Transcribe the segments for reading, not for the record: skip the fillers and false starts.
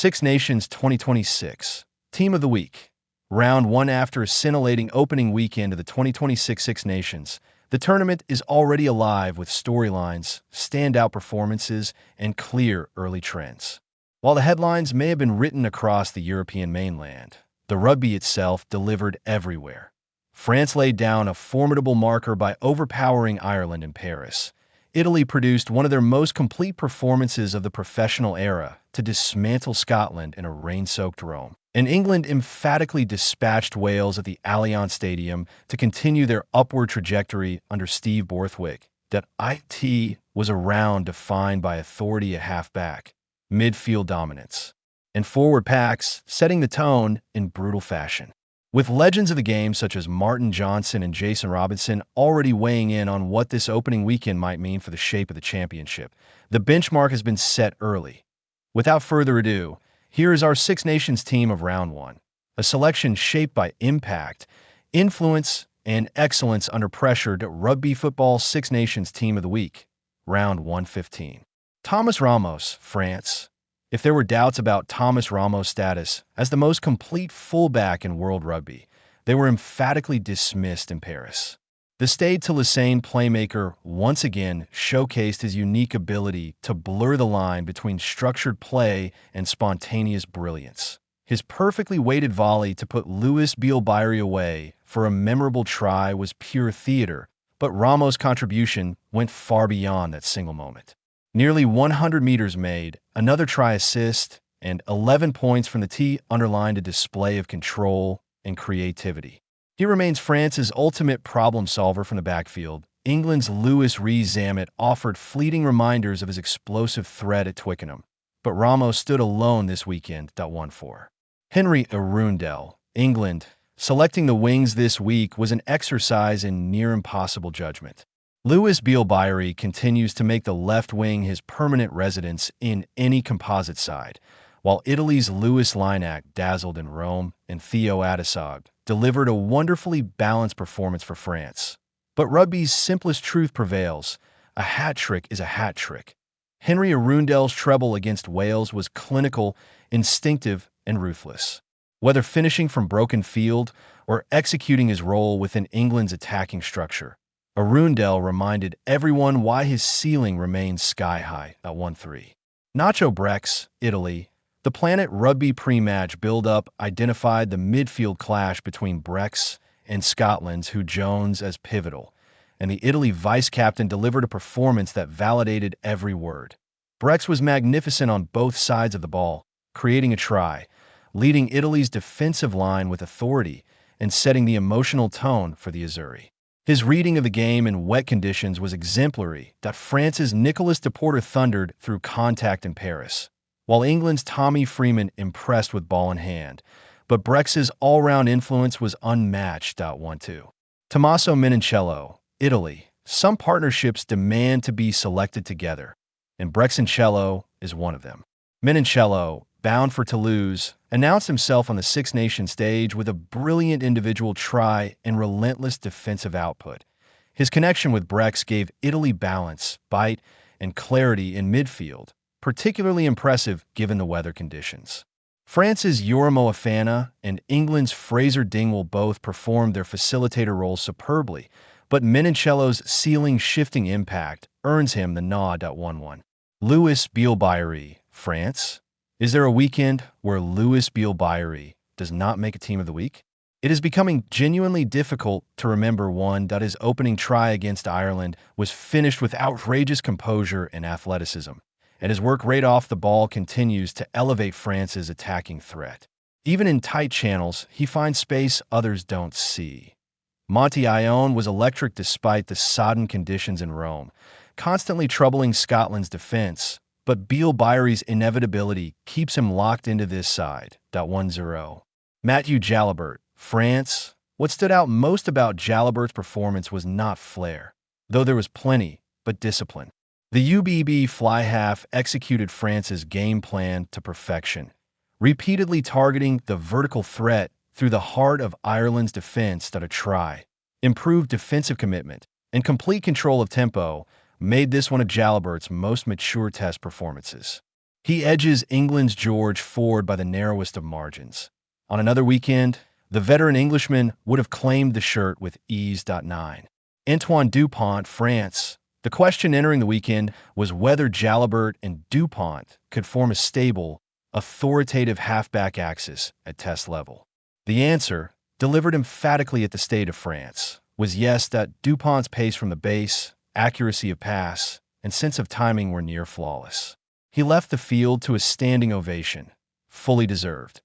Six Nations 2026 Team of the Week. Round 1. After a scintillating opening weekend of the 2026 Six Nations, the tournament is already alive with storylines, standout performances, and clear early trends. While the headlines may have been written across the European mainland, the rugby itself delivered everywhere. France laid down a formidable marker by overpowering Ireland in Paris. Italy produced one of their most complete performances of the professional era to dismantle Scotland in a rain-soaked Rome. And England emphatically dispatched Wales at the Allianz Stadium to continue their upward trajectory under Steve Borthwick. That IT was a round defined by authority at halfback, midfield dominance, and forward packs setting the tone in brutal fashion. With legends of the game such as Martin Johnson and Jason Robinson already weighing in on what this opening weekend might mean for the shape of the championship, the benchmark has been set early. Without further ado, here is our Six Nations team of Round 1, a selection shaped by impact, influence, and excellence under pressure to Rugby Football Six Nations Team of the Week, Round 115. Thomas Ramos, France. If there were doubts about Thomas Ramos' status as the most complete fullback in world rugby, they were emphatically dismissed in Paris. The Stade Toulousain playmaker once again showcased his unique ability to blur the line between structured play and spontaneous brilliance. His perfectly weighted volley to put Louis Bielbayri away for a memorable try was pure theater, but Ramos' contribution went far beyond that single moment. Nearly 100 meters made, another try assist, and 11 points from the tee underlined a display of control and creativity. He remains France's ultimate problem solver from the backfield. England's Louis Rees-Zammit offered fleeting reminders of his explosive threat at Twickenham, but Ramos stood alone this weekend. 1-4. Henry Arundel, England. Selecting the wings this week was an exercise in near-impossible judgment. Louis Bielbayri continues to make the left wing his permanent residence in any composite side, while Italy's Louis Linak dazzled in Rome and Theo Adesag delivered a wonderfully balanced performance for France. But rugby's simplest truth prevails. A hat trick is a hat trick. Henry Arundel's treble against Wales was clinical, instinctive, and ruthless. Whether finishing from broken field or executing his role within England's attacking structure, Arundel reminded everyone why his ceiling remains sky-high. 1-3. Nacho Brex, Italy. The Planet Rugby pre-match build-up identified the midfield clash between Brex and Scotland's Hugh Jones as pivotal, and the Italy vice-captain delivered a performance that validated every word. Brex was magnificent on both sides of the ball, creating a try, leading Italy's defensive line with authority and setting the emotional tone for the Azzurri. His reading of the game in wet conditions was exemplary. France's Nicolas Deporter thundered through contact in Paris, while England's Tommy Freeman impressed with ball in hand, but Brex's all-round influence was unmatched. 1-2. Tommaso Menincello, Italy. Some partnerships demand to be selected together, and Brexancello is one of them. Menincello, bound for Toulouse, announced himself on the Six Nations stage with a brilliant individual try and relentless defensive output. His connection with Brex gave Italy balance, bite, and clarity in midfield, particularly impressive given the weather conditions. France's Yoram Moefana and England's Fraser Dingwall both performed their facilitator roles superbly, but Menincello's ceiling-shifting impact earns him the nod. 1-1. Louis Bielbayri, France. Is there a weekend where Louis Bielbayri does not make a Team of the Week? It is becoming genuinely difficult to remember one that his opening try against Ireland was finished with outrageous composure and athleticism, and his work right off the ball continues to elevate France's attacking threat. Even in tight channels, he finds space others don't see. Monty Ione was electric despite the sodden conditions in Rome, constantly troubling Scotland's defense, but Bielbayri's inevitability keeps him locked into this side. 1-0. Dupont Jalibert, France. What stood out most about Jalibert's performance was not flair, though there was plenty, but discipline. The UBB fly half executed France's game plan to perfection, repeatedly targeting the vertical threat through the heart of Ireland's defense. A try, improved defensive commitment, and complete control of tempo made this one of Jalibert's most mature test performances. He edges England's George Ford by the narrowest of margins. On another weekend, the veteran Englishman would have claimed the shirt with ease. 9. Antoine Dupont, France. The question entering the weekend was whether Jalibert and Dupont could form a stable, authoritative halfback axis at test level. The answer, delivered emphatically at the Stade of France, was yes. Dupont's pace from the base, accuracy of pass, and sense of timing were near flawless. He left the field to a standing ovation, fully deserved.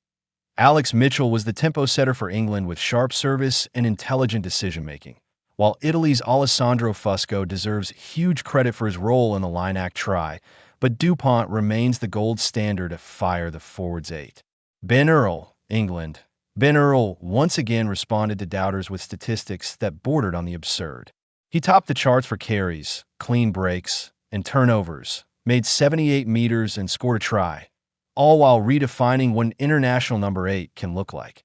Alex Mitchell was the tempo setter for England with sharp service and intelligent decision-making, while Italy's Alessandro Fusco deserves huge credit for his role in the line-act try, but Dupont remains the gold standard to fire the forwards 8. Ben Earl, England. Ben Earl once again responded to doubters with statistics that bordered on the absurd. He topped the charts for carries, clean breaks, and turnovers, made 78 meters and scored a try, all while redefining what an international number 8 can look like.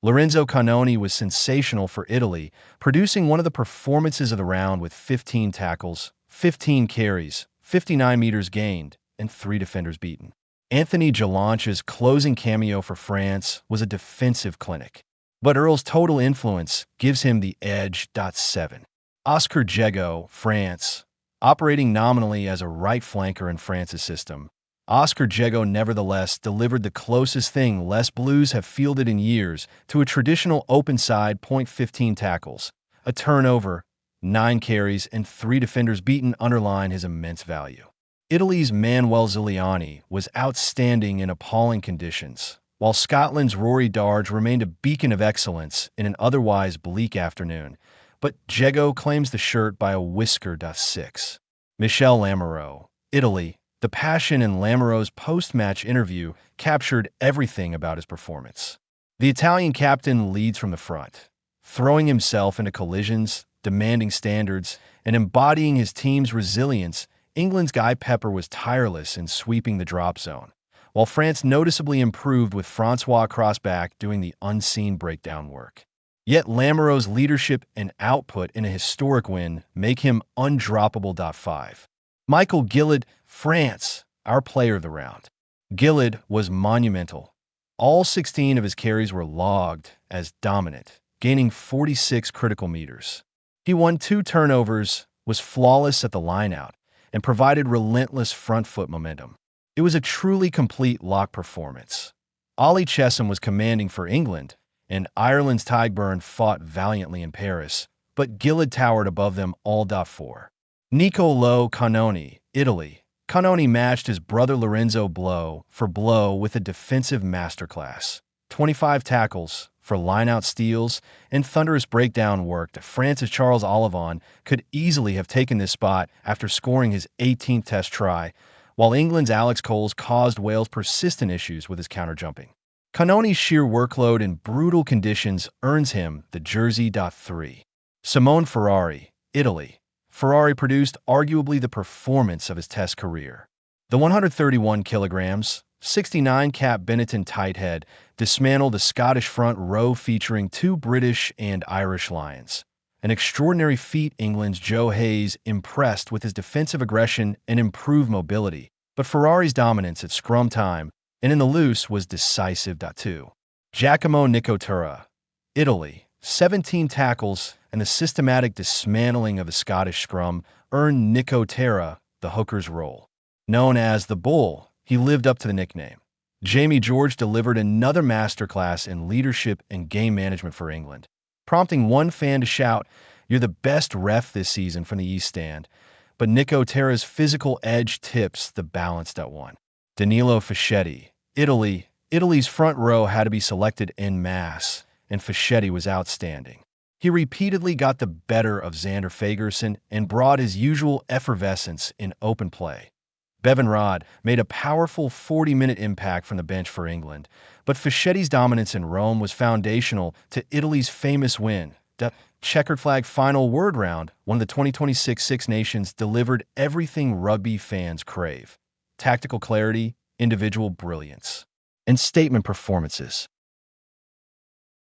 Lorenzo Cannoni was sensational for Italy, producing one of the performances of the round with 15 tackles, 15 carries, 59 meters gained, and 3 defenders beaten. Anthony Jalanche's closing cameo for France was a defensive clinic, but Earl's total influence gives him the edge. 7. Oscar Jego, France. Operating nominally as a right flanker in France's system, Oscar Jego nevertheless delivered the closest thing Les Blues have fielded in years to a traditional open side. 15 tackles, a turnover, 9 carries, and 3 defenders beaten underline his immense value. Italy's Manuel Ziliani was outstanding in appalling conditions, while Scotland's Rory Darge remained a beacon of excellence in an otherwise bleak afternoon, but Jego claims the shirt by a whisker. 6. Michel Lamoureux, Italy. The passion in Lamouroux's post-match interview captured everything about his performance. The Italian captain leads from the front, throwing himself into collisions, demanding standards, and embodying his team's resilience. England's Guy Pepper was tireless in sweeping the drop zone, while France noticeably improved with Francois Crossback doing the unseen breakdown work. Yet Lamouroux's leadership and output in a historic win make him undroppable. 5. Michael Gillard, France, our player of the round. Gillard was monumental. All 16 of his carries were logged as dominant, gaining 46 critical meters. He won 2 turnovers, was flawless at the lineout, and provided relentless front foot momentum. It was a truly complete lock performance. Ollie Chesham was commanding for England, and Ireland's Tadhg fought valiantly in Paris, but Gillard towered above them all. 4. Niccolò Cannoni, Italy. Cannoni matched his brother Lorenzo blow for blow with a defensive masterclass. 25 tackles for line-out steals and thunderous breakdown work that France's Charles Ollivon could easily have taken this spot after scoring his 18th test try, while England's Alex Coles caused Wales persistent issues with his counter-jumping. Cannoni's sheer workload in brutal conditions earns him the jersey. 3. Simone Ferrari, Italy. Ferrari produced arguably the performance of his test career. The 131 kilograms, 69 cap Benetton tight head dismantled a Scottish front row featuring 2 British and Irish Lions. An extraordinary feat. England's Joe Hayes impressed with his defensive aggression and improved mobility, but Ferrari's dominance at scrum time and in the loose was decisive. 2. Giacomo Nicotera, Italy. 17 tackles and the systematic dismantling of the Scottish scrum earned Nicotera the hooker's role. Known as the Bull, he lived up to the nickname. Jamie George delivered another masterclass in leadership and game management for England, prompting one fan to shout, "You're the best ref this season," from the East Stand, but Nicotera's physical edge tips the balance. 1. Danilo Fischetti, Italy. Italy's front row had to be selected en masse, and Fischetti was outstanding. He repeatedly got the better of Xander Fagerson and brought his usual effervescence in open play. Bevan Rodd made a powerful 40-minute impact from the bench for England, but Fischetti's dominance in Rome was foundational to Italy's famous win. The checkered flag final word round, one of the 2026 Six Nations, delivered everything rugby fans crave: tactical clarity, individual brilliance, and statement performances.